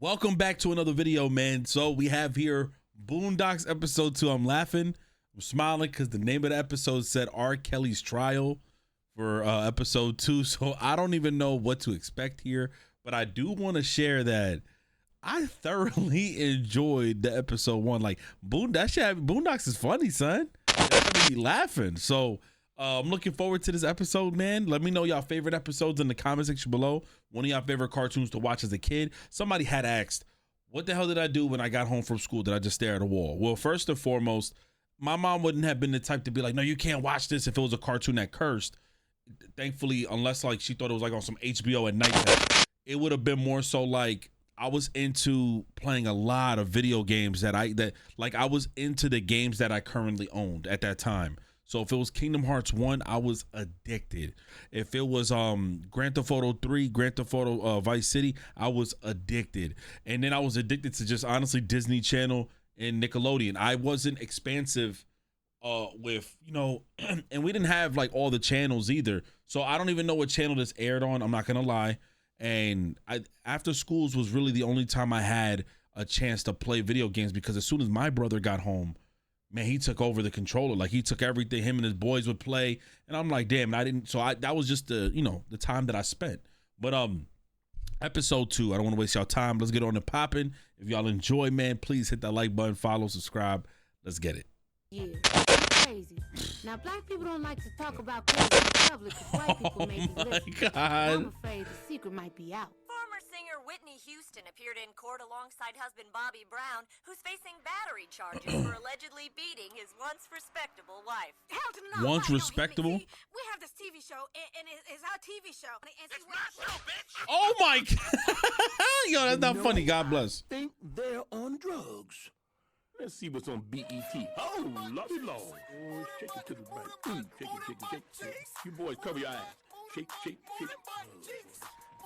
Welcome back to another video, man. So we have here Boondocks episode 2. I'm laughing, I'm smiling because the name of the episode said R. Kelly's trial for episode 2. So I don't even know what to expect here, but I do want to share that I thoroughly enjoyed the episode 1. Like Boondocks is funny, son. That made me laughing. So I'm looking forward to this episode, man. Let me know y'all favorite episodes in the comment section below. One of y'all favorite cartoons to watch as a kid. Somebody had asked, what the hell did I do when I got home from school? Did I just stare at a wall? Well, first and foremost, my mom wouldn't have been the type to be like, no, you can't watch this if it was a cartoon that cursed. Thankfully, unless like she thought it was like on some HBO at night, it would have been more so like I was into playing a lot of video games that I was into the games that I currently owned at that time. So if it was Kingdom Hearts 1, I was addicted. If it was Grand Theft Auto 3, Grand Theft Auto Vice City, I was addicted. And then I was addicted to just honestly Disney Channel and Nickelodeon. I wasn't expansive with, you know, and we didn't have like all the channels either. So I don't even know what channel this aired on. I'm not gonna lie. And after schools was really the only time I had a chance to play video games, because as soon as my brother got home, man, he took over the controller. Like he took everything. Him and his boys would play, and I'm like, damn. And I didn't. So that was just the time that I spent. But episode 2. I don't want to waste y'all time. Let's get on and popping. If y'all enjoy, man, please hit that like button, follow, subscribe. Let's get it. Yeah, it's crazy. Now, black people don't like to talk about crazy in public because white people may be listening. God. I'm afraid the secret might be out. Former singer Whitney Houston appeared in court alongside husband Bobby Brown, who's facing battery charges for allegedly beating his once respectable wife. Once respectable? We have this TV show, and it's our TV show. And It's my show, bitch! Oh my God. Yo, that's not funny. God bless. Think they're on drugs. Let's see what's on BET. Oh, lordy Lord. Oh, shake it to the right. Shake it. You boys cover your eyes. Shake.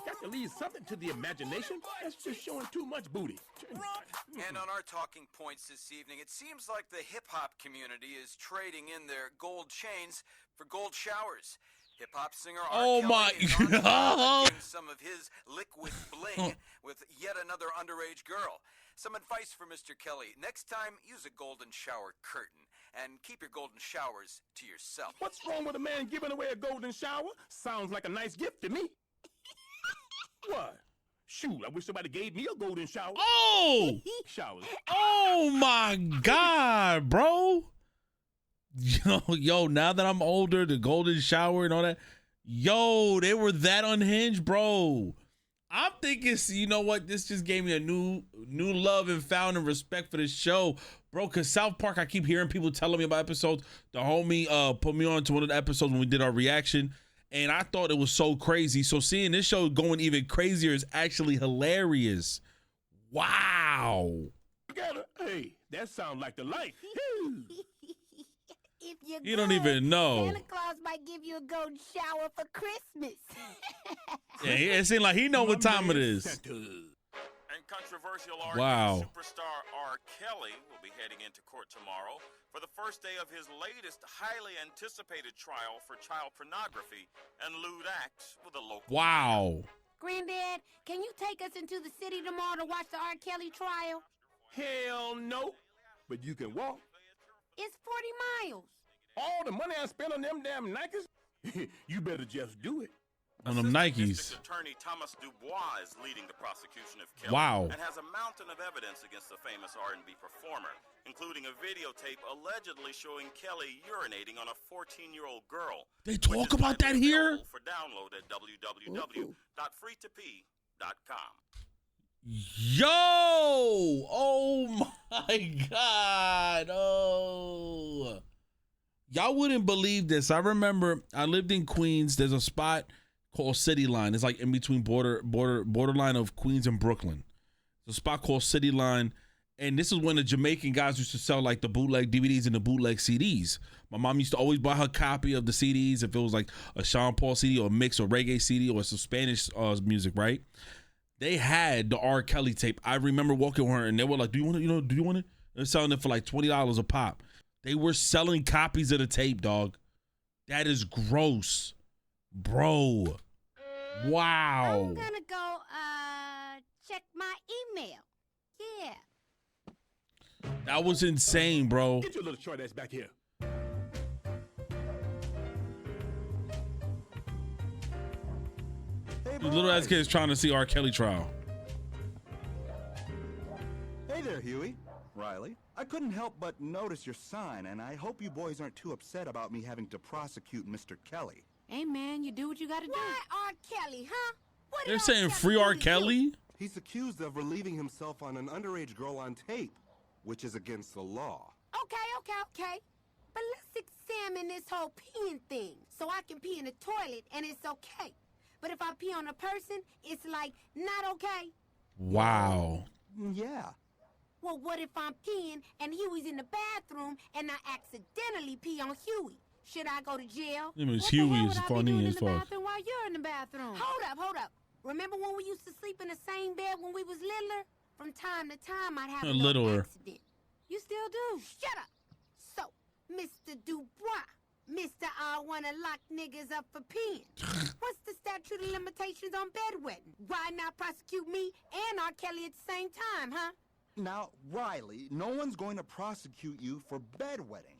Got to leave something to the imagination. That's just showing too much booty. And on our talking points this evening, it seems like the hip-hop community is trading in their gold chains for gold showers. Hip-hop singer R. Oh Kelly my is on God. getting some of his liquid bling with yet another underage girl. Some advice for Mr. Kelly. Next time, use a golden shower curtain and keep your golden showers to yourself. What's wrong with a man giving away a golden shower? Sounds like a nice gift to me. What? Shoot, I wish somebody gave me a golden shower. Oh. Showers. Oh my God, bro. Yo, now that I'm older, the golden shower and all that. Yo, they were that unhinged, bro. I'm thinking, you know what? This just gave me a new love and found and respect for this show, bro. Cause South Park, I keep hearing people telling me about episodes. The homie put me on to one of the episodes when we did our reaction, and I thought it was so crazy. So seeing this show going even crazier is actually hilarious. Wow. Hey, that sounds like the life. If you're You don't good, even know. Santa Claus might give you a golden shower for Christmas. Yeah, it seems like he know what time it is. And controversial Wow. superstar R. Kelly will be heading into court tomorrow for the first day of his latest highly anticipated trial for child pornography and lewd acts with a local. Wow. Granddad, can you take us into the city tomorrow to watch the R. Kelly trial? Hell no. But you can walk. It's 40 miles. All the money I spent on them damn Nikes, you better just do it. On them Assistant Nikes. District Attorney Thomas Dubois is leading the prosecution of Kelly. Wow. And has a mountain of evidence against the famous R&B performer, including a videotape allegedly showing Kelly urinating on a 14-year-old girld. They talk about that here? For download at www.freetope.com. Yo! Oh my God! Oh, y'all wouldn't believe this. I remember I lived in Queens. There's a spot called City Line. It's like in between borderline of Queens and Brooklyn. There's a spot called City Line, and this is when the Jamaican guys used to sell like the bootleg DVDs and the bootleg CDs. My mom used to always buy her copy of the CDs if it was like a Sean Paul CD or a mix or reggae CD or some Spanish music, right? They had the R. Kelly tape. I remember walking with her and they were like, do you want it? Do you want it? They're selling it for like $20 a pop. They were selling copies of the tape, dog. That is gross. Bro. Wow. I'm gonna go check my email. Yeah. That was insane, bro. Get your little short ass back here. Hey, The little ass kid's trying to see R. Kelly trial. Hey there, Huey. Riley. I couldn't help but notice your sign, and I hope you boys aren't too upset about me having to prosecute Mr. Kelly. Hey, man, you do what you gotta do. Why R. Kelly, huh? What They're did saying free R. Kelly? He's accused of relieving himself on an underage girl on tape, which is against the law. Okay. But let's examine this whole peeing thing. So I can pee in the toilet and it's okay. But if I pee on a person, it's like not okay. Wow. Yeah. Well, what if I'm peeing and Huey's in the bathroom and I accidentally pee on Huey? Should I go to jail? Name is What the Huey hell is would I be funny doing as in the fuck. bathroom while you're in the bathroom? Hold up. Remember when we used to sleep in the same bed when we was littler? From time to time, I'd have a little Littler. accident. You still do. Shut up. So, Mr. Dubois, Mr. I wanna lock niggas up for peeing. What's the statute of limitations on bedwetting? Why not prosecute me and R. Kelly at the same time, huh? Now, Riley, no one's going to prosecute you for bedwetting.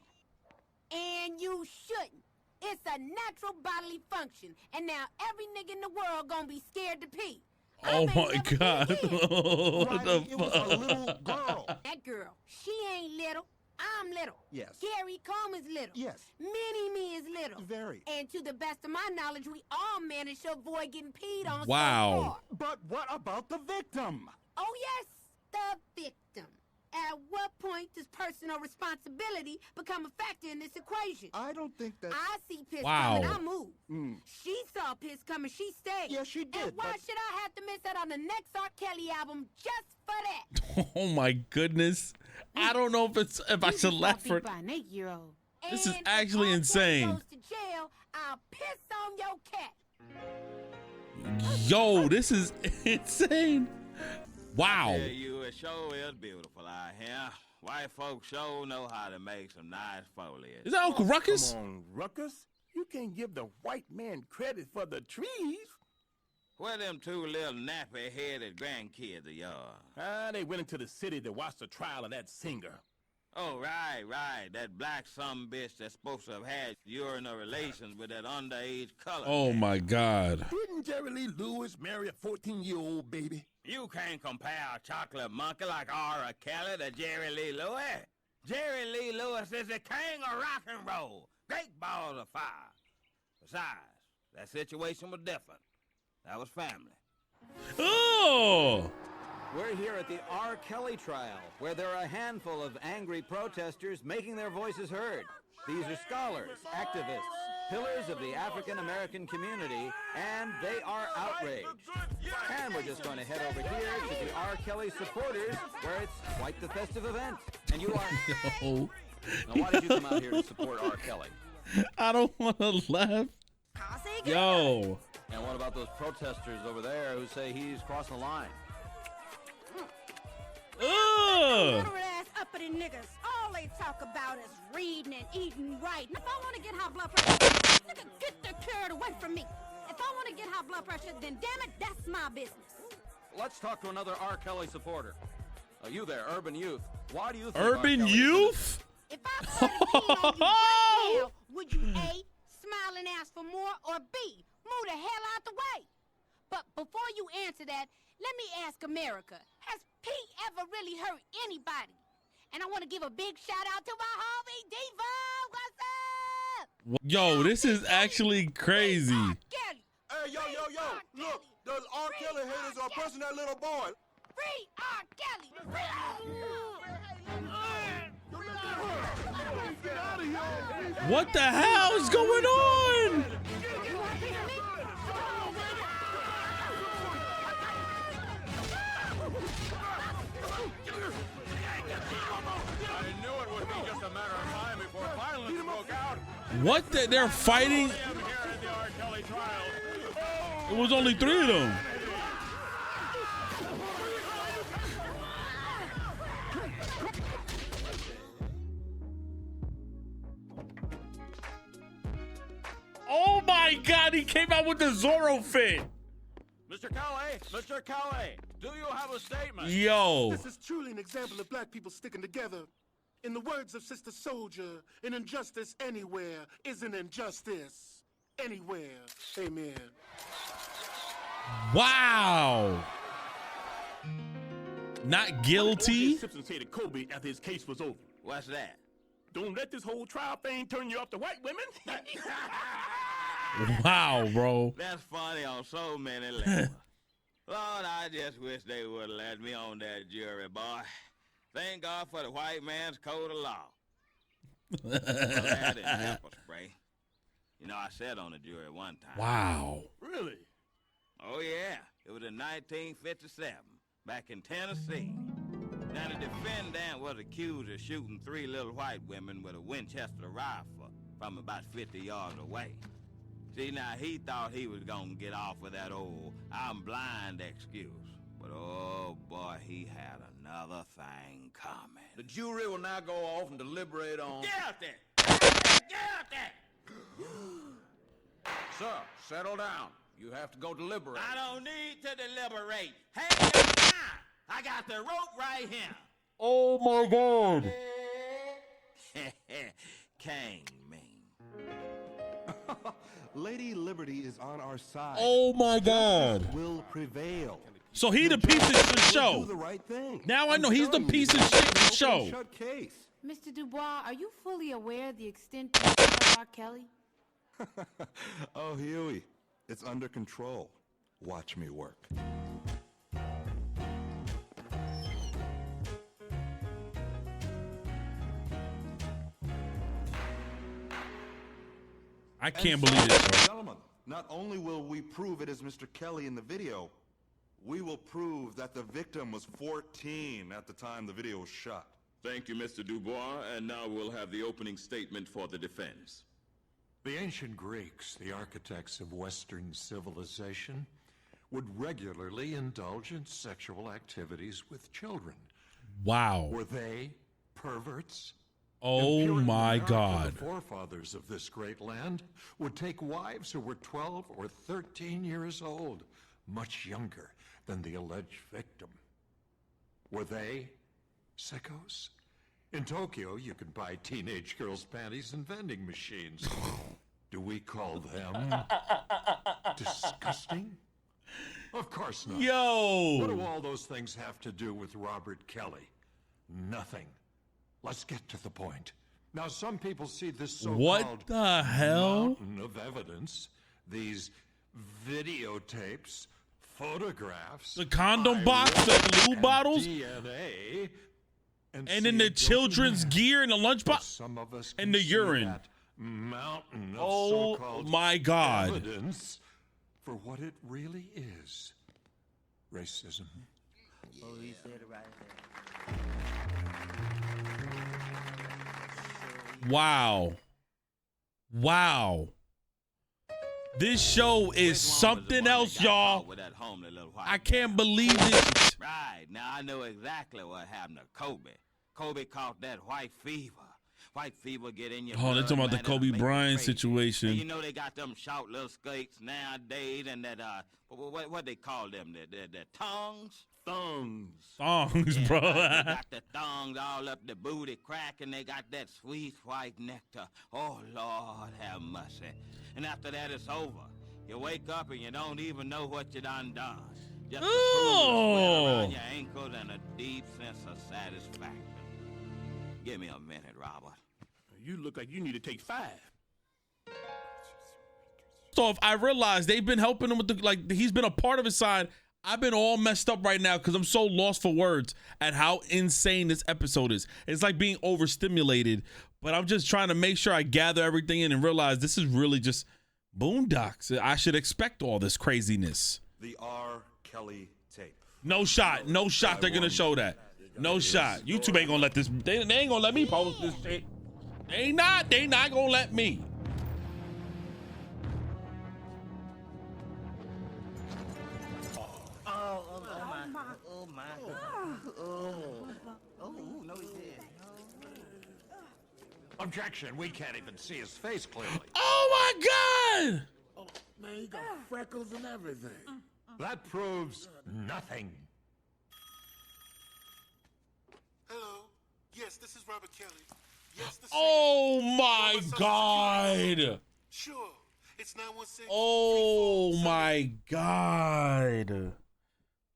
And you shouldn't. It's a natural bodily function, and now every nigga in the world gonna be scared to pee. I Oh may my never pee God. again. What Riley, the it was a fuck? little girl. That girl, she ain't little. I'm little. Yes. Gary Coleman's little. Yes. Mini-Me is little. Very. And to the best of my knowledge, we all managed to avoid getting peed on Wow. so far. But what about the victim? Oh, yes, the victim. At what point does personal responsibility become a factor in this equation? I don't think that... I see piss Wow. coming, I move. Mm. She saw piss coming, she stayed. Yeah, she did, And why but- should I have to miss out on the next R. Kelly album just for that? Oh my goodness. I don't know if I should laugh for it. By an 8-year-old. This is And if actually R. Kelly insane. goes to jail, I'll piss on your cat. Yo, this is insane. Wow. Yeah, you show is beautiful out here. White folks sure know how to make some nice foliage. Is that Uncle Ruckus? Come on, Ruckus. You can't give the white man credit for the trees. Where them two little nappy-headed grandkids of yours? They went into the city to watch the trial of that singer. Oh, right. That black sumbitch that's supposed to have had urinal relations with that underage color. Oh my God. Didn't Jerry Lee Lewis marry a 14-year-old baby? You can't compare a chocolate monkey like R. Kelly to Jerry Lee Lewis. Jerry Lee Lewis is the king of rock and roll. Great balls of fire. Besides, that situation was different. That was family. Oh. We're here at the R. Kelly trial, where there are a handful of angry protesters making their voices heard. These are scholars, activists, pillars of the African-American community, and they are outraged. And we're just going to head over here to the R. Kelly supporters, where it's quite the festive event. And you are... Yo. Now, why did you come out here to support R. Kelly? I don't want to laugh. Yo. And what about those protesters over there who say he's crossing the line? Ugh. Little ass uppity niggas, all they talk about is reading and eating right. If I want to get high blood pressure, nigga, get the carrot away from me. If I want to get high blood pressure, then damn it, that's my business. Let's talk to another R. Kelly supporter. You there, Urban Youth. Why do you think Urban R. Kelly Youth? If I started peeing on you right now, would you A, smile and ask for more, or B, move the hell out the way? But before you answer that, let me ask America, has pee ever really hurt anybody? And I want to give a big shout out to my homie, Diva. What's up? Yo, this is actually crazy. R. Kelly. Hey, yo, look, those R. Kelly haters are pushing that little boy. Free R. Kelly. What the hell is going on? I knew it would be just a matter of time before violence broke out. What? They're fighting? Here at the R. Kelly trial. It was only 3 of them. Oh my God, he came out with the Zorro fit. Mr. Kelly, Mr. Kelly, do you have a statement? Yo. This is truly an example of black people sticking together. In the words of Sister Soldier, an injustice anywhere is an injustice anywhere. Amen. Wow. Not guilty. Simpson said to Kobe after his case was over. What's that? Don't let this whole trial thing turn you off to white women. Wow, bro. That's funny on so many levels. Lord, I just wish they would have let me on that jury, boy. Thank God for the white man's code of law. Well, that didn't pepper spray. You know, I sat on the jury one time. Wow. Really? Oh, yeah. It was in 1957, back in Tennessee. Now, the defendant was accused of shooting 3 little white women with a Winchester rifle from about 50 yards away. See, now, he thought he was going to get off with that old I'm blind excuse. But, oh, boy, he had another thing coming. The jury will now go off and deliberate on... Get out there! Get out there! Sir, settle down. You have to go deliberate. I don't need to deliberate. Hey, now! I got the rope right here. Oh my God. King mean. Lady Liberty is on our side. Oh my God. Will prevail. So he the piece of shit show. Do the right thing. Now I know he's the piece of shit show. Shut case. Mr. Dubois, are you fully aware of the extent of R. Kelly? Oh, Huey, it's under control. Watch me work. I can't believe this, bro. Gentlemen, not only will we prove it is Mr. Kelly in the video, we will prove that the victim was 14 at the time the video was shot. Thank you, Mr. Dubois, and now we'll have the opening statement for the defense. The ancient Greeks, the architects of Western civilization, would regularly indulge in sexual activities with children. Wow. Were they perverts? Oh Puritan my America, God. The forefathers of this great land would take wives who were 12 or 13 years old, much younger than the alleged victim. Were they sickos? In Tokyo, you can buy teenage girls' panties in vending machines. Do we call them disgusting? Of course not. Yo. What do all those things have to do with Robert Kelly? Nothing. Let's get to the point. Now, some people see this so-called What the hell? mountain of evidence, these videotapes, photographs, The condom box, the blue bottles, DNA, and see in a the guilty children's man. gear in the But lunchbox some of us and can the see urine. that mountain of Oh so-called my God. evidence for what it really is. Racism. Oh, he said it right Wow. Wow. This show is something else, y'all. I can't believe this. Right. Now I know exactly what happened to Kobe. Kobe caught that white fever. White fever get in your Oh, they're blood, talking about the man, it'll Kobe make you Bryant crazy. situation. And you know they got them short little skates nowadays, and that what they call them? The tongues. Thongs, bro. They got the thongs all up the booty crack, and they got that sweet white nectar. Oh, Lord have mercy. And after that, it's over. You wake up and you don't even know what you done. Just a Oh. around your ankles and a deep sense of satisfaction. Give me a minute, Robert. You look like you need to take 5. So if I realize they've been helping him with he's been a part of his side, I've been all messed up right now because I'm so lost for words at how insane this episode is. It's like being overstimulated, but I'm just trying to make sure I gather everything in and realize this is really just Boondocks. I should expect all this craziness. The R. Kelly tape. No shot. No shot they're going to show that. No shot. YouTube ain't going to let this. They ain't going to let me post this shit. They not going to let me. Objection, we can't even see his face clearly. Oh my God! Oh, man, he got freckles and everything. That proves nothing. Hello. Yes, this is Robert Kelly. Yes, the Oh my God. Sure. It's 916. Oh my God.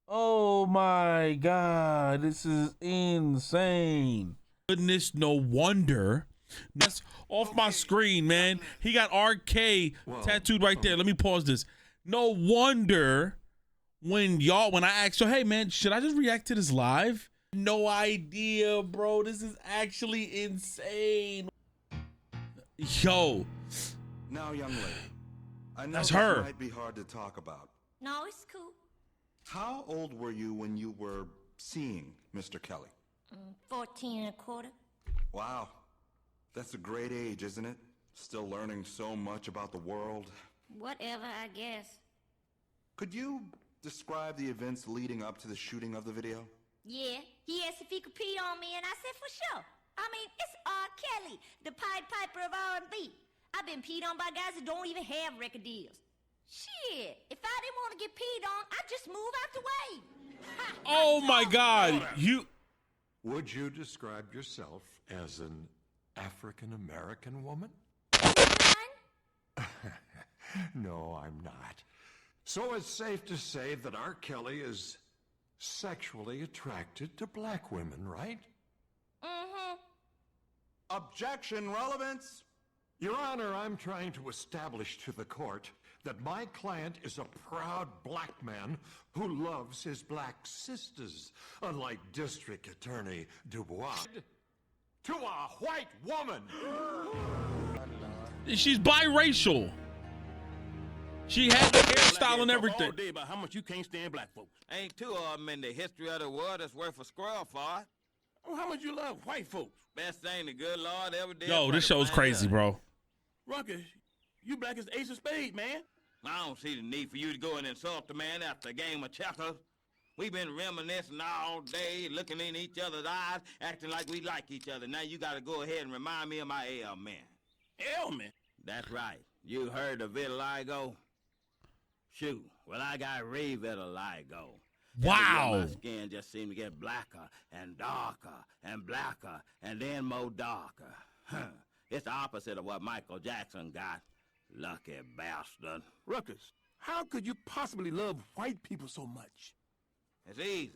Oh my God. This is insane. Goodness, no wonder. That's off my screen, man. He got RK tattooed right there. Let me pause this. No wonder when I asked you, hey man, should I just react to this live? No idea, bro. This is actually insane. Yo. Now, young lady, I know That's this her. might be hard to talk about. No, it's cool. How old were you when you were seeing Mr. Kelly? 14 and a quarter. Wow. That's a great age, isn't it? Still learning so much about the world. Whatever, I guess. Could you describe the events leading up to the shooting of the video? Yeah, he asked if he could pee on me, and I said for sure. I mean, it's R. Kelly, the Pied Piper of R&B. I've been peed on by guys that don't even have record deals. Shit, if I didn't want to get peed on, I'd just move out the way. Oh my God. Would you describe yourself as an African-American woman? No, I'm not. So it's safe to say that R. Kelly is sexually attracted to black women, right? Mm-hmm. Objection, relevance. Your Honor, I'm trying to establish to the court that my client is a proud black man who loves his black sisters, unlike District Attorney Dubois. To a white woman! She's biracial. She had the hairstyle and everything. All day about how much you can't stand black folks. Ain't two of them in the history of the world that's worth a squirrel for. Oh, how much you love white folks? Best thing the good Lord ever did. Yo, this show's crazy, bro. Ruckus, you black as ace of spades, man. I don't see the need for you to go and insult the man after a game of checkers. We've been reminiscing all day, looking in each other's eyes, acting like we like each other. Now you gotta go ahead and remind me of my ailment. Ailment? That's right. You heard of vitiligo? Shoot, well, I got re-vitiligo. Wow. My skin just seemed to get blacker and darker and blacker and then more darker. It's the opposite of what Michael Jackson got. Lucky bastard. Ruckus, how could you possibly love white people so much? It's easy.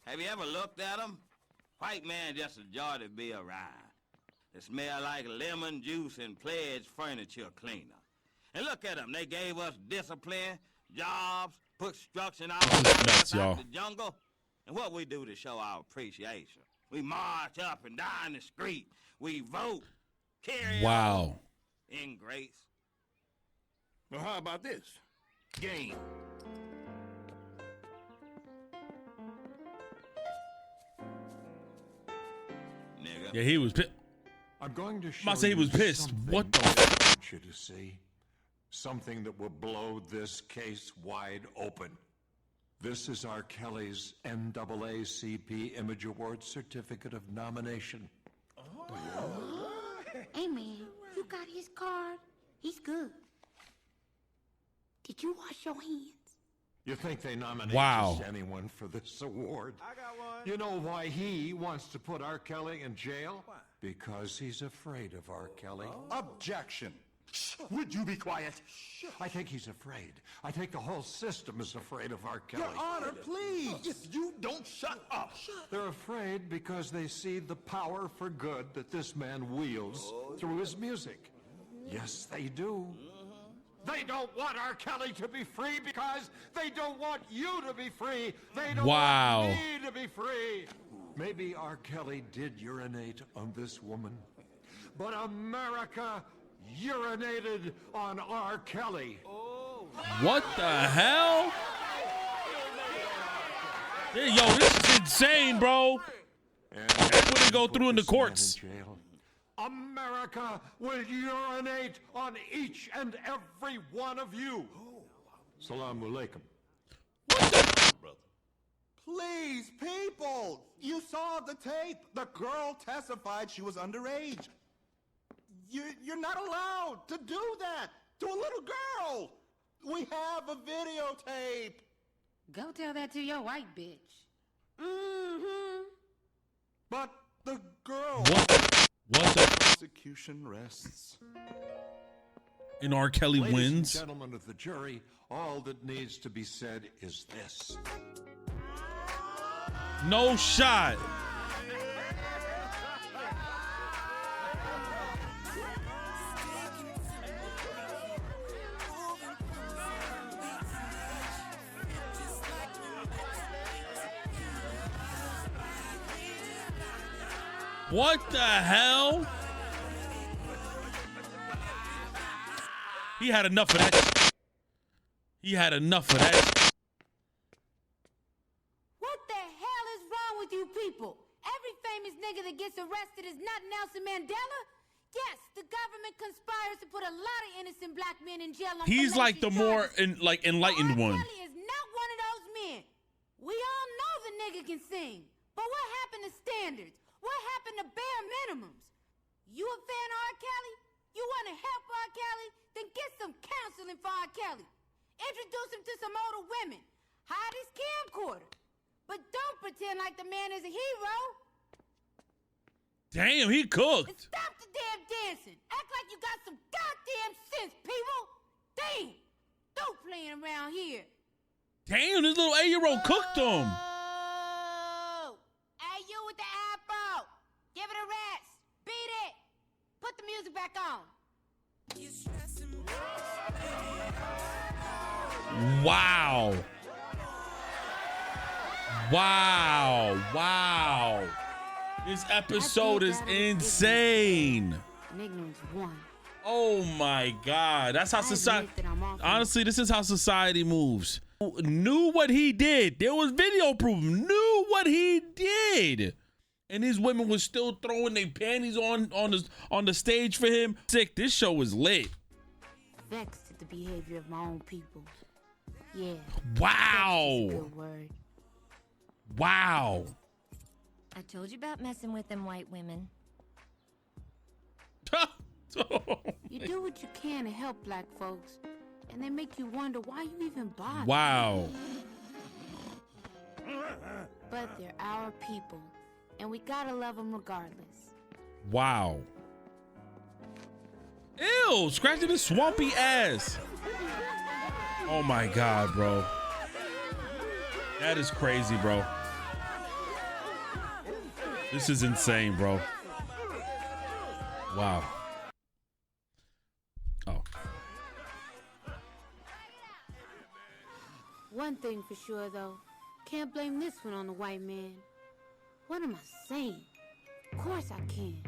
Have you ever looked at them? White man just a joy to be around. They smell like lemon juice and pledge furniture cleaner. And look at them. They gave us discipline, jobs, put structure out the jungle. And what we do to show our appreciation? We march up and down the street. We vote. Carry on. In grace. Well, how about this? Game. Nigga. Yeah, he was pissed. I'm going to show I say he was pissed. What the I want you to see something that will blow this case wide open. This is R. Kelly's NAACP Image Award Certificate of Nomination. Hey, man, you got his card? He's good. Did you wash your hands? You think they nominate just anyone for this award? I got one. You know why he wants to put R. Kelly in jail? Why? Because he's afraid of R. Kelly. Objection. Would you be quiet? I think he's afraid. I think the whole system is afraid of R. Kelly. Your Honor, please. If you don't shut up. They're afraid because they see the power for good that this man wields through his music. Yes, they do. They don't want R. Kelly to be free because they don't want you to be free. They don't want me to be free. Maybe R. Kelly did urinate on this woman, but America urinated on R. Kelly. What the hell? Yeah, yo, this is insane, bro. That wouldn't go through in the courts. America will urinate on each and every one of you. Salam alaikum. Please, people! You saw the tape. The girl testified she was underage. You're not allowed to do that to a little girl. We have a videotape. Go tell that to your white bitch. But the girl. What the Prosecution rests. and R. Kelly Ladies wins. and gentlemen of the jury, all that needs to be said is this. No shot. What the hell? He had enough of that. He had enough of that. What the hell is wrong with you people? Every famous nigga that gets arrested is not Nelson Mandela? Yes, the government conspires to put a lot of innocent black men in jail on He's like the more enlightened one. Kelly is not one of those men. We all know the nigga can sing. But what happened to standards? What happened to bare minimums? You a fan of R. Kelly? You want to help R. Kelly? Then get some counseling for R. Kelly. Introduce him to some older women. Hide his camcorder. But don't pretend like the man is a hero. Damn, he cooked. And stop the damn dancing. Act like you got some goddamn sense, people. Damn. Don't playing around here. Damn, this little 8-year-old cooked him. Oh. Hey, you with the apple. Give it a rest. Beat it. Put the music back on. Wow. Wow. Wow. This episode is insane. Ignorance won. Oh my God. That's how society. Honestly, this is how society moves. Knew what he did. There was video proof. Knew what he did. And these women was still throwing their panties on the stage for him. Sick. This show was lit. Vexed at the behavior of my own people. Yeah. Wow. That's a good word. Wow. I told you about messing with them white women. You do what you can to help black folks, and they make you wonder why you even bother. Wow. But they're our people, and we gotta love them regardless. Wow. Ew, scratching his swampy ass. Oh my God, bro. That is crazy, bro. This is insane, bro. Wow. Oh. One thing for sure, though, can't blame this one on the white man. What am I saying? Of course I can.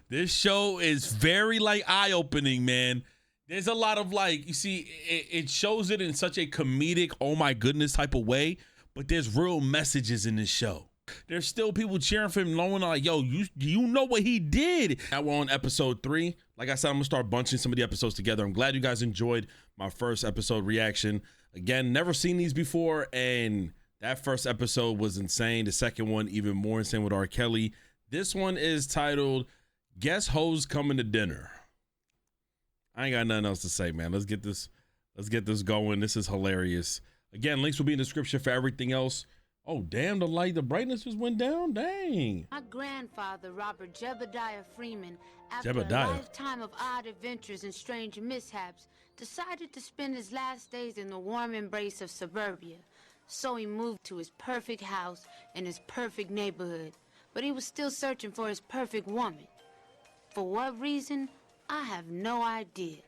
This show is very eye-opening, man. There's a lot of you see, it shows it in such a comedic, oh my goodness type of way, but there's real messages in this show. There's still people cheering for him, knowing yo, you know what he did. Now we're on episode 3. Like I said, I'm gonna start bunching some of the episodes together. I'm glad you guys enjoyed my first episode reaction. Again, never seen these before, and that first episode was insane. The second one, even more insane with R. Kelly. This one is titled, Guess Hoes Coming to Dinner. I ain't got nothing else to say, man. Let's get this going. This is hilarious. Again, links will be in the description for everything else. Oh, damn, the brightness just went down. Dang. My grandfather, Robert Jebediah Freeman, after a lifetime of odd adventures and strange mishaps, decided to spend his last days in the warm embrace of suburbia. So he moved to his perfect house in his perfect neighborhood. But he was still searching for his perfect woman. For what reason? I have no idea.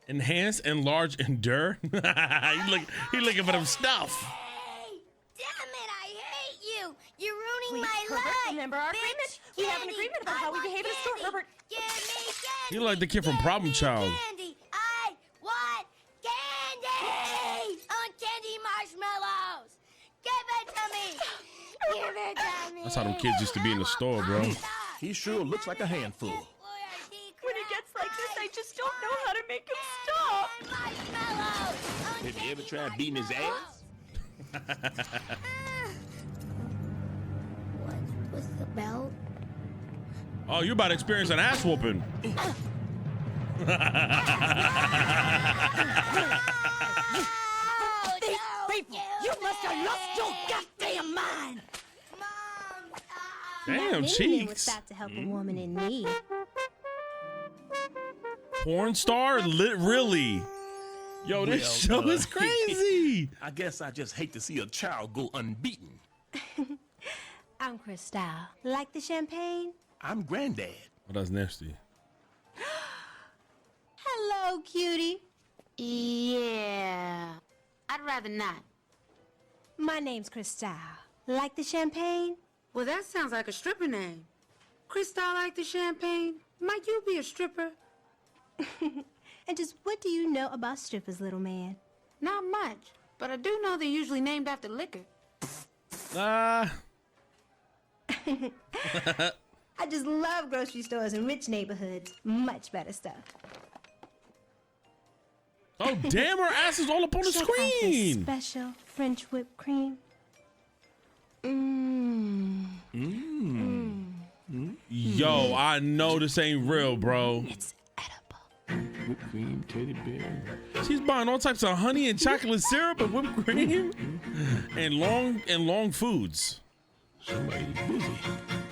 Enhance, enlarge, endure. he looking for them stuff. Hey! Damn it, I hate you! You're ruining Please, my Herbert, life! remember our agreement? We have an agreement about how we behave in a store, Herbert. Give me candy! You like the kid from Problem Child. Candy! I want candy! I want candy marshmallows! Give it to me! Give it to me! That's how them kids used to be in the store, bro. He sure looks like a handful. When he gets like this, I just don't know how to make him stop. Have you ever tried beating his ass? What's the belt? Oh, you about to experience an ass whooping. lost your goddamn mind. Damn, Many men would cheeks. stop to help a woman in need. Porn star? Really? Yo, this show is crazy. I guess I just hate to see a child go unbeaten. I'm Cristal. Like the champagne? I'm Granddad. Oh, that's nasty. Hello, cutie. Yeah. I'd rather not. My name's Cristal. Like the champagne? Well, that sounds like a stripper name. Cristal like the champagne? Might you be a stripper? And just what do you know about strippers, little man? Not much, but I do know they're usually named after liquor. I just love grocery stores in rich neighborhoods. Much better stuff. Oh, damn, her ass is all up on the Check out this screen. special French whipped cream. Yo, I know this ain't real, bro. It's Whipped cream, teddy bear. She's buying all types of honey and chocolate syrup and whipped cream and long foods. Somebody's busy.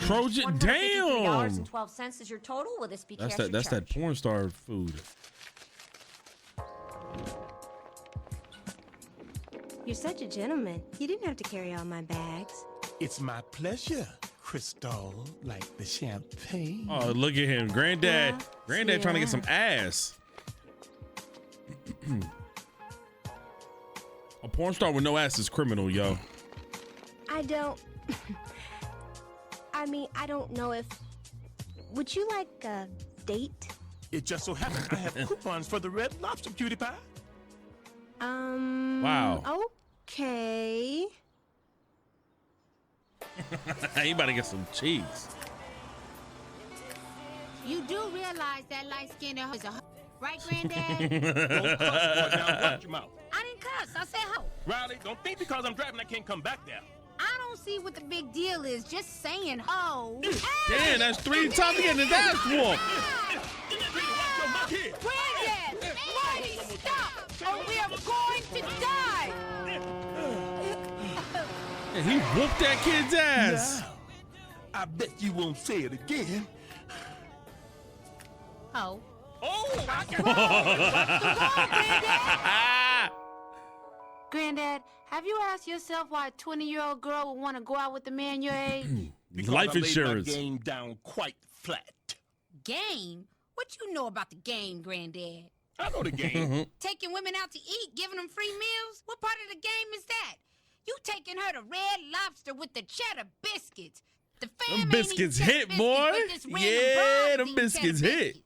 Trojan, damn. $153.12 is your total. Will this be cash or That's charge? that porn star food. You're such a gentleman. You didn't have to carry all my bags. It's my pleasure, Cristal, like the champagne. Oh, look at him. Granddad trying to get some ass. A porn star with no ass is criminal, yo. I don't know if... Would you like a date? It just so happens I have coupons for the Red Lobster, cutie pie. Wow. Okay. You about to get some cheeks. You do realize that light-skinned hoe is a hoe, right, Granddad? Don't cuss, boy, now watch your mouth. I didn't cuss. I said hoe. Riley, don't think because I'm driving I can't come back there. I don't see what the big deal is. Just saying hoe. Damn, that's 3 times to get his ass whooped. Granddad, Marty, stop, or we are going to die. And he whooped that kid's ass. Now, I bet you won't say it again. Hoe. Oh, I got Granddad, have you asked yourself why a 20-year-old girl would want to go out with a man your age? because Life I laid insurance. my game down quite flat. Game? What you know about the game, Granddad? I know the game. Taking women out to eat, giving them free meals? What part of the game is that? You taking her to Red Lobster with the cheddar biscuits. The fam Them biscuits hit, boy. Yeah, them biscuits hit.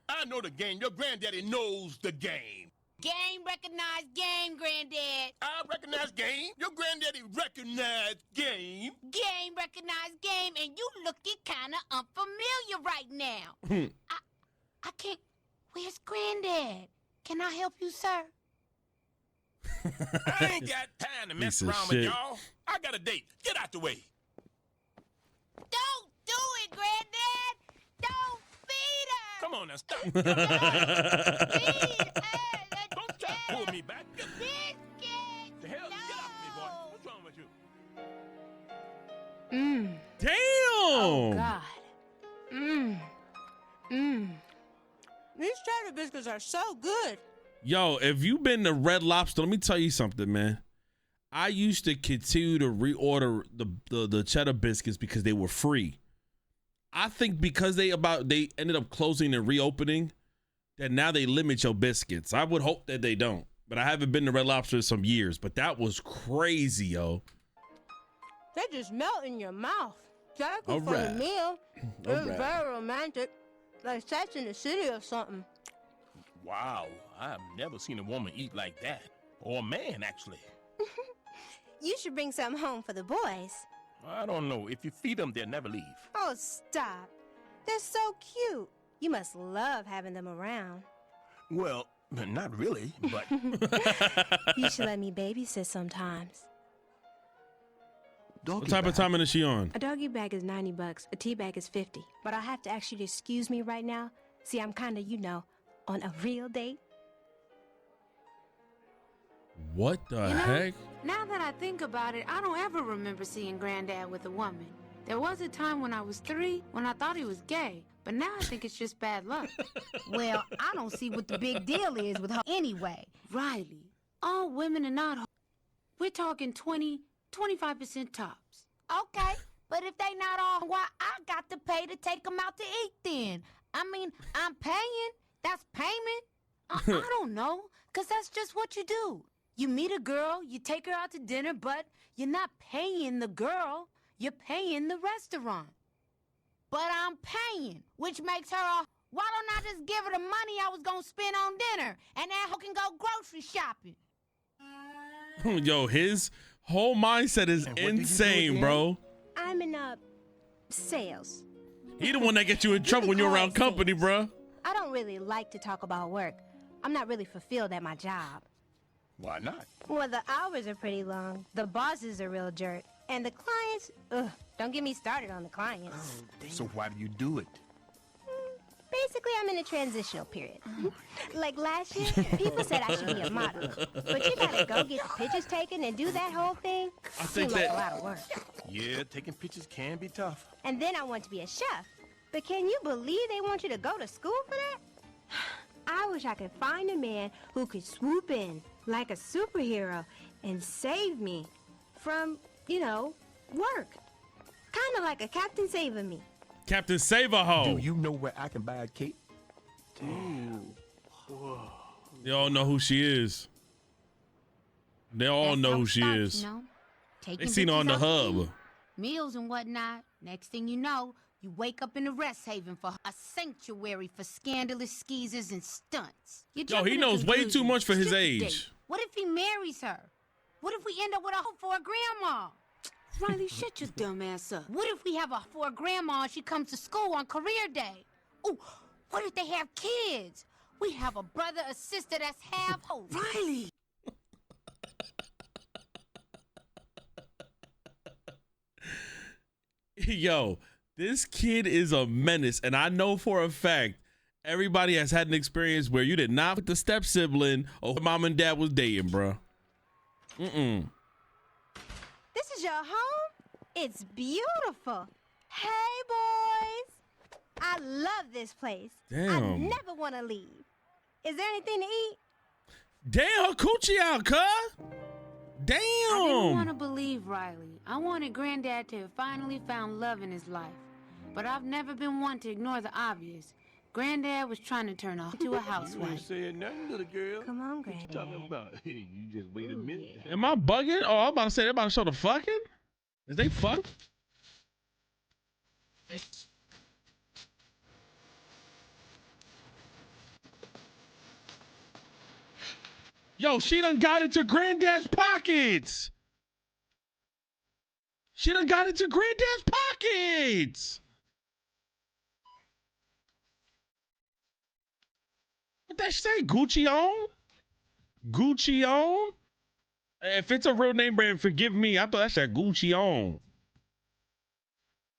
I know the game. Your granddaddy knows the game. Game recognized game, Granddad. I recognize game. Your granddaddy recognized game. Game recognized game, and you looking kind of unfamiliar right now. I can't. Where's Granddad? Can I help you, sir? I ain't got time to mess Piece of around with shit. y'all. I got a date. Get out the way. Don't do it, Granddad. Don't feed her. Come on now, stop. Feed her. Don't try to pull me back. Get Biscuit. the hell, get off me, boy. What's wrong with you? Damn. God. These cheddar biscuits are so good. Yo, if you've been to Red Lobster, let me tell you something, man. I used to continue to reorder the cheddar biscuits because they were free. I think because they ended up closing and reopening, that now they limit your biscuits. I would hope that they don't. But I haven't been to Red Lobster in some years. But that was crazy, yo. They just melt in your mouth. Jackal All for right. the meal. All It was right. very romantic. Like Sex in the City or something. Wow, I've never seen a woman eat like that. Or a man, actually. You should bring some home for the boys. I don't know. If you feed them, they'll never leave. Oh, stop. They're so cute. You must love having them around. Well, not really, but... You should let me babysit sometimes. What type of timing is she on? A doggy bag is $90. A tea bag is $50. But I'll have to ask you to excuse me right now. See, I'm kind of, on a real date. What the You know, heck? Now that I think about it, I don't ever remember seeing Granddad with a woman. There was a time when I was 3 when I thought he was gay, but now I think it's just bad luck. Well, I don't see what the big deal is with her anyway. Riley, all women are not. We're talking 25% tops. Okay, but if they not all, why I got to pay to take them out to eat then? I mean, I'm paying. That's payment. I don't know, because that's just what you do. You meet a girl, you take her out to dinner, but you're not paying the girl. You're paying the restaurant. But I'm paying, which makes her a... Why don't I just give her the money I was going to spend on dinner, and that hoe can go grocery shopping? Yo, his whole mindset is insane, bro. I'm in sales. He the one that gets you in trouble when you're around company, bro. I don't really like to talk about work. I'm not really fulfilled at my job. Why not? Well, the hours are pretty long. The boss is a real jerk. And the clients, don't get me started on the clients. So why do you do it? Basically, I'm in a transitional period. Like last year, people said I should be a model. But you gotta go get the pictures taken and do that whole thing. I think Seems like a lot of work. Yeah, taking pictures can be tough. And then I want to be a chef. But can you believe they want you to go to school for that? I wish I could find a man who could swoop in like a superhero and save me from, you know, work. Kind of like a Captain Saving Me. Captain Save-A-Ho. Do you know where I can buy a cake? Dude. They all know who she is. They all That's know how who it she starts, is. you know? They Taking seen her on the pictures out to hub. eat, meals and whatnot. Next thing you know, you wake up in a rest haven for a sanctuary for scandalous skeezers and stunts. Yo, he knows way too much for his Just a age. date. What if he marries her? What if we end up with a hoe for a grandma? Riley, shut your dumb ass up. What if we have a for a grandma and she comes to school on career day? Ooh, what if they have kids? We have a brother or sister that's half hoe. Riley! Yo, this kid is a menace, and I know for a fact everybody has had an experience where you did not with the step sibling or mom and dad was dating, bro. This is your home? It's beautiful. Hey, boys. I love this place. I Damn. never want to leave. Is there anything to eat? Damn, her coochie out, cuz. Damn. I didn't want to believe Riley. I wanted Granddad to have finally found love in his life. But I've never been one to ignore the obvious. Granddad was trying to turn her into a You ain't housewife. saying nothing, little girl. Come on, What you Granddad. talking about? You just wait a minute. Am I bugging? Oh, I'm about to say they're about to show the fucking? Is they fuck? Yo, she done got into Granddad's pockets. She done got into Granddad's pockets. What that say? Gucci on? Gucci on? If it's a real name brand, forgive me. I thought that said Gucci on.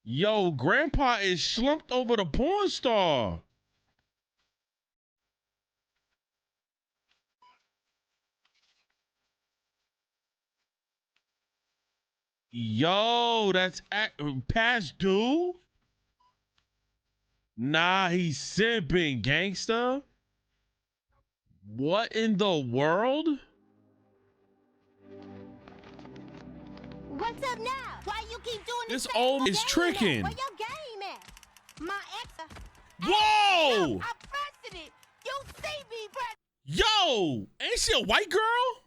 Yo, Grandpa is slumped over the porn star. Yo, that's past due? Nah, he's simping, gangsta. What in the world? What's up now? Why you keep doing This same old old is game tricking. at? Where your game at? My ex. Whoa! I'm pressing it. You see me pressing Yo, ain't she a white girl?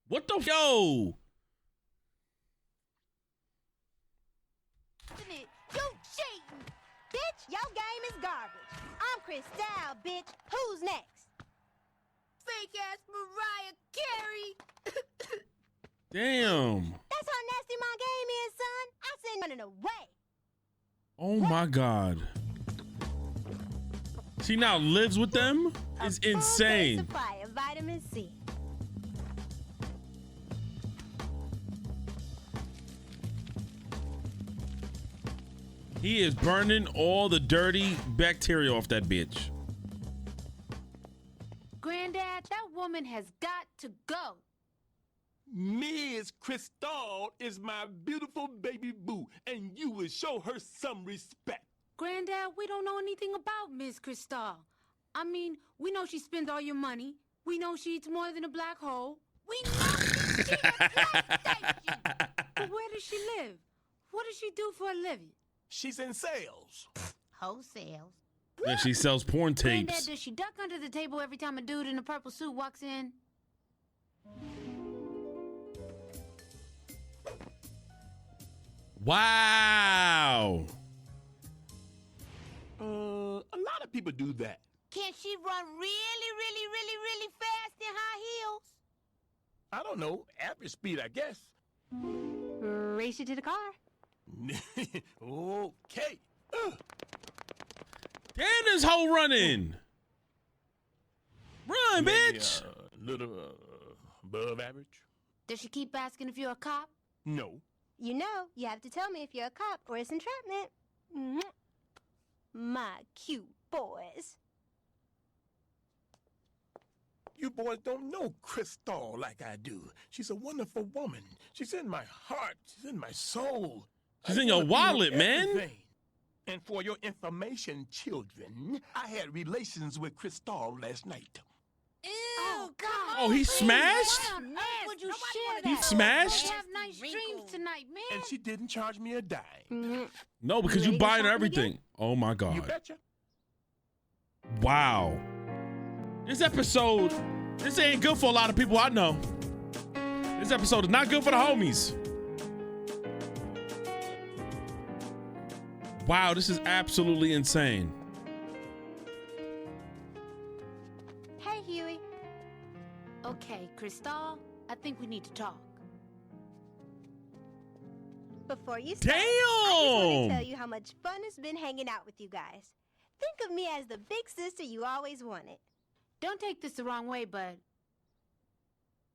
What the yo? it. You cheating. Bitch, your game is garbage. I'm Cristal, bitch. Who's next? Fake ass Mariah Carey. Damn. That's how nasty my game is, son. I send running away. Oh my God. She now lives with them? It's insane. Supply of vitamin C. He is burning all the dirty bacteria off that bitch. Granddad, that woman has got to go. Miss Crystal is my beautiful baby boo, and you will show her some respect. Granddad, we don't know anything about Miss Cristal. I mean, we know she spends all your money. We know she eats more than a black hole. We know she's a PlayStation. But where does she live? What does she do for a living? She's in sales. Wholesale. Yeah, she sells porn Granddad, tapes. does she duck under the table every time a dude in a purple suit walks in? Wow. A lot of people do that. Can she run really fast in high heels? I don't know, average speed, I guess. Race you to the car. Okay. Damn, this hoe running. Run, Maybe bitch. a little above average? Does she keep asking if you're a cop? No. You know, you have to tell me if you're a cop or it's entrapment. Mwah. My cute boys. You boys don't know Crystal like I do. She's a wonderful woman. She's in my heart. She's in my soul. She's in your wallet, man. Everything. And for your information, children, I had relations with Crystal last night. Oh, God. Oh, he smashed? Why on earth would you share that? He smashed? Have nice dreams tonight, man. And she didn't charge me a dime. No, because you buying her everything. Oh my You God. betcha. Wow. This episode, this ain't good for a lot of people I know. This episode is not good for the homies. Wow, this is absolutely insane. Hey, Huey. Okay, Cristal, I think we need to talk. Before you start, I just want Damn. to tell you how much fun it's been hanging out with you guys. Think of me as the big sister you always wanted. Don't take this the wrong way, but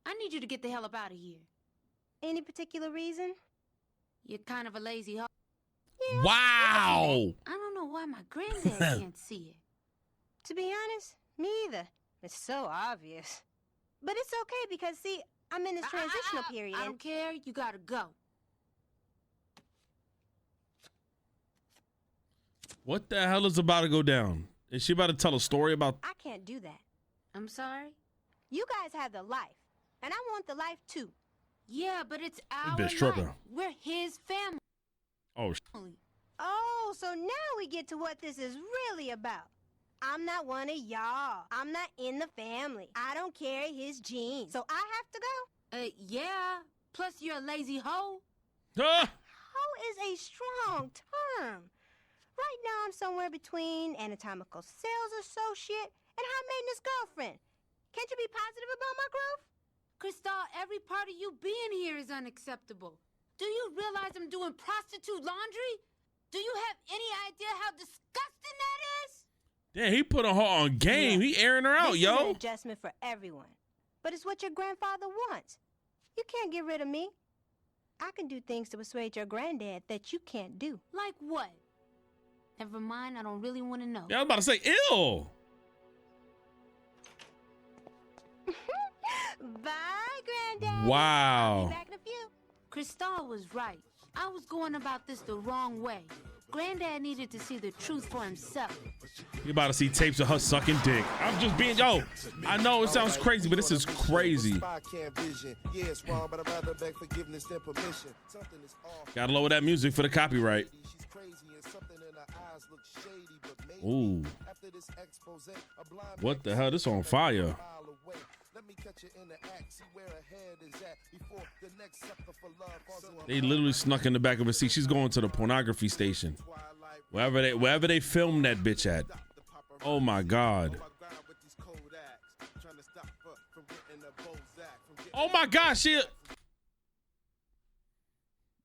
I need you to get the hell up out of here. Any particular reason? You're kind of a lazy hoe. Yeah. Wow. I don't know why my granddad can't see it. To be honest, me either. It's so obvious. But it's okay because, see, I'm in this transitional period. I don't care. You gotta go. What the hell is about to go down? Is she about to tell a story about? I can't do that. I'm sorry? You guys have the life, and I want the life too. Yeah, but it's our bitch tripping. life. We're his family. Oh, Oh, so now we get to what this is really about. I'm not one of y'all. I'm not in the family. I don't carry his genes. So I have to go? Yeah. Plus you're a lazy hoe. Ah! Hoe is a strong term. Right now I'm somewhere between anatomical sales associate and high maintenance girlfriend. Can't you be positive about my growth? Cristal, every part of you being here is unacceptable. Do you realize I'm doing prostitute laundry? Do you have any idea how disgusting that is? Damn, he put her on game. Yeah. He airing her out, This is an yo. adjustment for everyone. But it's what your grandfather wants. You can't get rid of me. I can do things to persuade your granddad that you can't do. Like what? Never mind, I don't really want to know. Yeah, I was about to say, ill. Bye, Granddad. Wow. I'll be back in a few. Cristal was right. I was going about this the wrong way. Granddad needed to see the truth for himself. You about to see tapes of her sucking dick. I'm just being, yo, I know it sounds crazy, but this is crazy. Gotta lower that music for the copyright. Ooh. What the hell? This on fire. They literally snuck in the back of her seat. She's going to the pornography station. Wherever they filmed that bitch at. Oh my God. Oh my gosh, shit.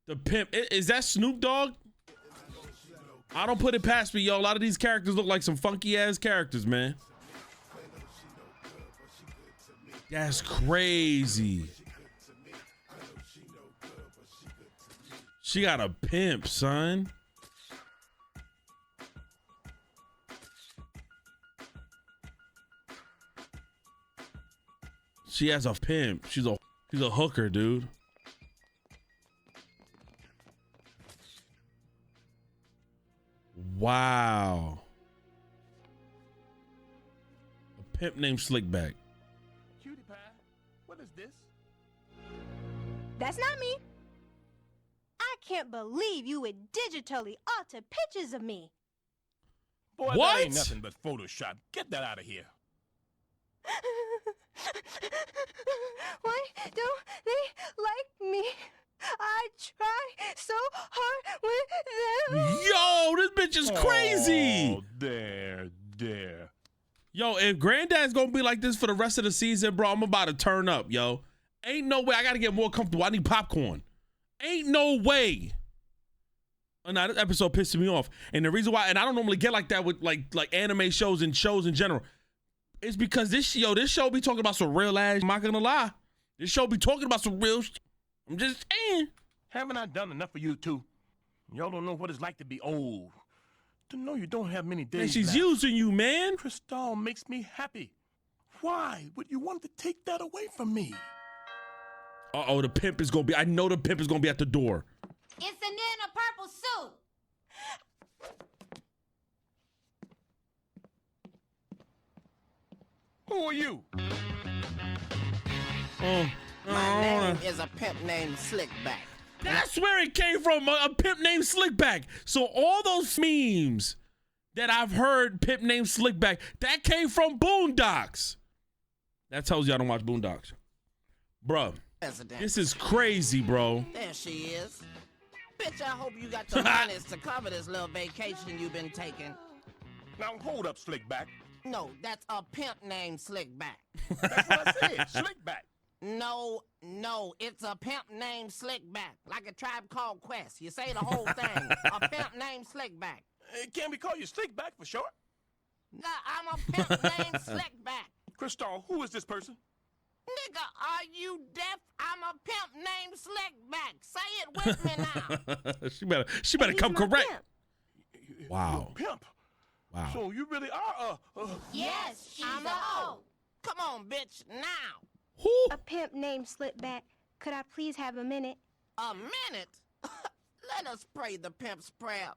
The pimp. Is that Snoop Dogg? I don't put it past me, yo. A lot of these characters look like some funky ass characters, man. That's crazy. She got a pimp, son. She has a pimp. She's a She's a hooker, dude. Wow. A pimp named Slickback. Cutie pie, what is this? That's not me. I can't believe you would digitally alter pictures of me. Boy, What? that ain't nothing but Photoshop. Get that out of here. Why don't they like me? I try so hard with them. Yo, this bitch is crazy. Oh, there. Yo, if Granddad's gonna be like this for the rest of the season, bro, I'm about to turn up, yo. Ain't no way. I gotta get more comfortable. I need popcorn. Ain't no way. Oh, nah, this episode pissed me off. And the reason why, and I don't normally get like that with like anime shows and shows in general, it's because this show be talking about some real ass. I'm not gonna lie. This show be talking about some real I'm just saying. Haven't I done enough for you two? Y'all don't know what it's like to be old. To know you don't have many days Man, she's left. using you, man. Crystal makes me happy. Why would you want to take that away from me? Uh-oh, the pimp is gonna be, I know the pimp is gonna be at the door. It's an in a purple suit. Who are you? My name is a pimp named Slickback. That's where it came from, a pimp named Slickback. So all those memes that I've heard pimp named Slickback, that came from Boondocks. That tells you I don't watch Boondocks. Bruh, this is crazy, bro. There she is. Bitch, I hope you got the money to cover this little vacation you've been taking. Now hold up, Slickback. No, that's a pimp named Slickback. That's what I said, Slickback. No, it's a pimp named Slickback. Like a Tribe Called Quest. You say the whole thing. A pimp named Slickback. Can we call you Slickback for short? Nah, I'm a pimp named Slickback. Crystal, who is this person? Nigga, are you deaf? I'm a pimp named Slickback. Say it with me now. she better come correct. Pimp. Wow. Pimp. Wow. So you really are Yes, she's I'm a a hoe. Come on, bitch, now. Who? A pimp named Slickback. Could I please have a minute? A minute? Let us pray the pimp's prayer.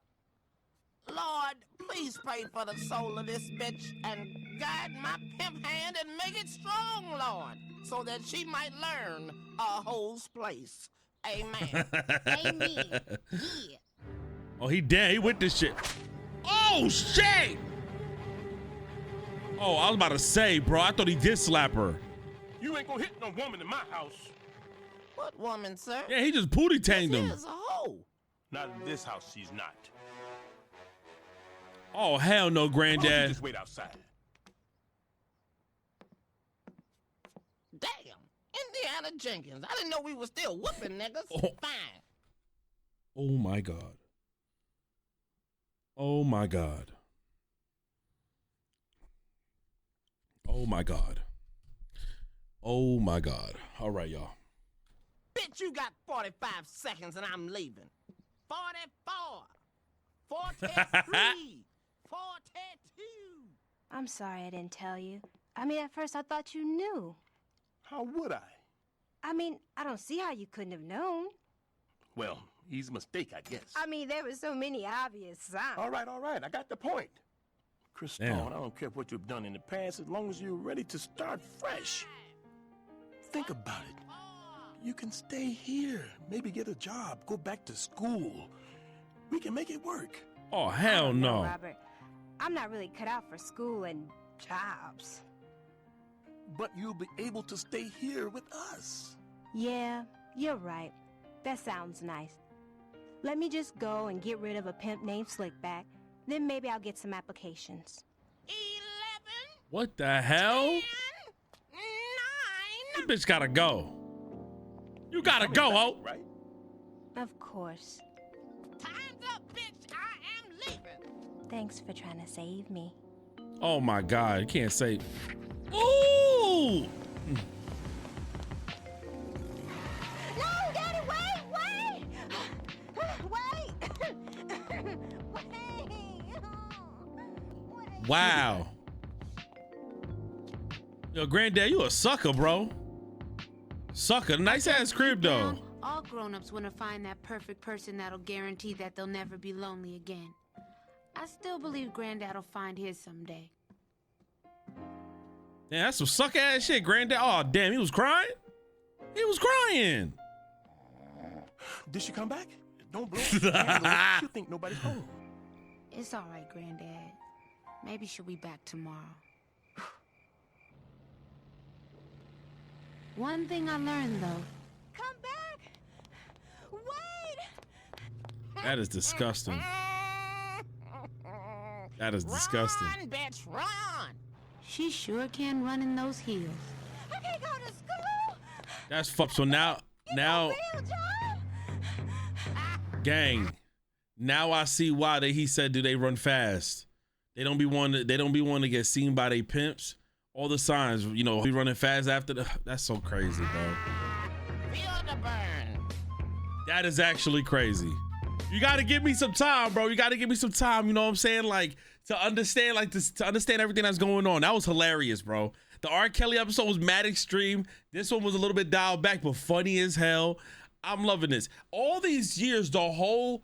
Lord, please pray for the soul of this bitch and guide my pimp hand and make it strong, Lord, so that she might learn a hoe's place. Amen. Amen. Yeah. Oh, he dead. He with this shit. Oh, shit. Oh, I was about to say, bro, I thought he did slap her. You ain't gonna hit no woman in my house. What woman, sir? Yeah, he just pootie tanged him. This is a hoe. Not in this house, she's not. Oh, hell no, Why don't you Granddad. just wait outside? Damn. Indiana Jenkins. I didn't know we were still whooping niggas. Oh. Fine. Oh, my God. Oh, my God. Oh, my God. Oh, my God. All right, y'all. Bitch, you got 45 seconds and I'm leaving. 44. 43. 42. I'm sorry I didn't tell you. I mean, at first I thought you knew. How would I? I mean, I don't see how you couldn't have known. Well, easy mistake, I guess. I mean, there were so many obvious signs. All right. I got the point. Crystal, Damn. I don't care what you've done in the past as long as you're ready to start fresh. Think about it. You can stay here, maybe get a job, go back to school. We can make it work. Oh, hell no. Robert, I'm not really cut out for school and jobs. But you'll be able to stay here with us. Yeah, you're right. That sounds nice. Let me just go and get rid of a pimp named Slickback. Then maybe I'll get some applications. 11. What the hell? 9. This bitch gotta go. You gotta go, ho. Right? Of course. Time's up, bitch. I am leaving. Thanks for trying to save me. Oh, my God. You can't say. Ooh! No, Daddy, wait! Wait! Wow. Yo, Granddad, you a sucker, bro. Sucker, nice ass crib though. All grown-ups want to find that perfect person that'll guarantee that they'll never be lonely again. I still believe Granddad will find his someday. Yeah, that's some suck ass shit, Granddad. Oh damn, he was crying. He was crying. Did she come back? Don't blow up. You think nobody's home. It's all right, Granddad. Maybe she'll be back tomorrow. One thing I learned, though. Come back! Wait! That is disgusting. That is disgusting. Run, bitch, run! She sure can run in those heels. I can't go to school! That's fucked. So now, gang. Now I see why he said, do they run fast? They don't be wanting to get seen by their pimps. All the signs, you know, be running fast after the. That's so crazy, bro. Feel the burn. That is actually crazy. You got to give me some time, bro. You got to give me some time. You know what I'm saying? Like to understand, to understand everything that's going on. That was hilarious, bro. The R. Kelly episode was mad extreme. This one was a little bit dialed back, but funny as hell. I'm loving this. All these years, the whole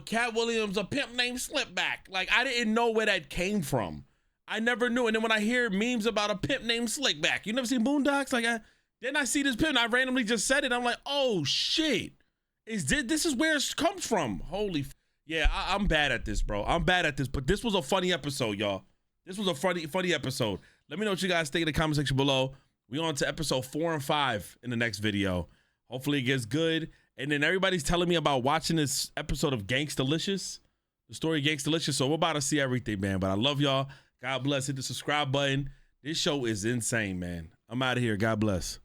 Cat Williams, a pimp named Slipback. Like I didn't know where that came from. I never knew. And then when I hear memes about a pimp named Slickback, you never seen Boondocks? Like then I see this pimp and I randomly just said it. I'm like, oh shit. This is where it comes from. Holy yeah, I'm bad at this, bro. I'm bad at this, but this was a funny episode, y'all. This was a funny episode. Let me know what you guys think in the comment section below. We on to episode 4 and 5 in the next video. Hopefully it gets good. And then everybody's telling me about watching this episode of Gangstalicious, the story of Gangstalicious. So we're about to see everything, man. But I love y'all. God bless. Hit the subscribe button. This show is insane, man. I'm out of here. God bless.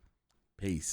Peace.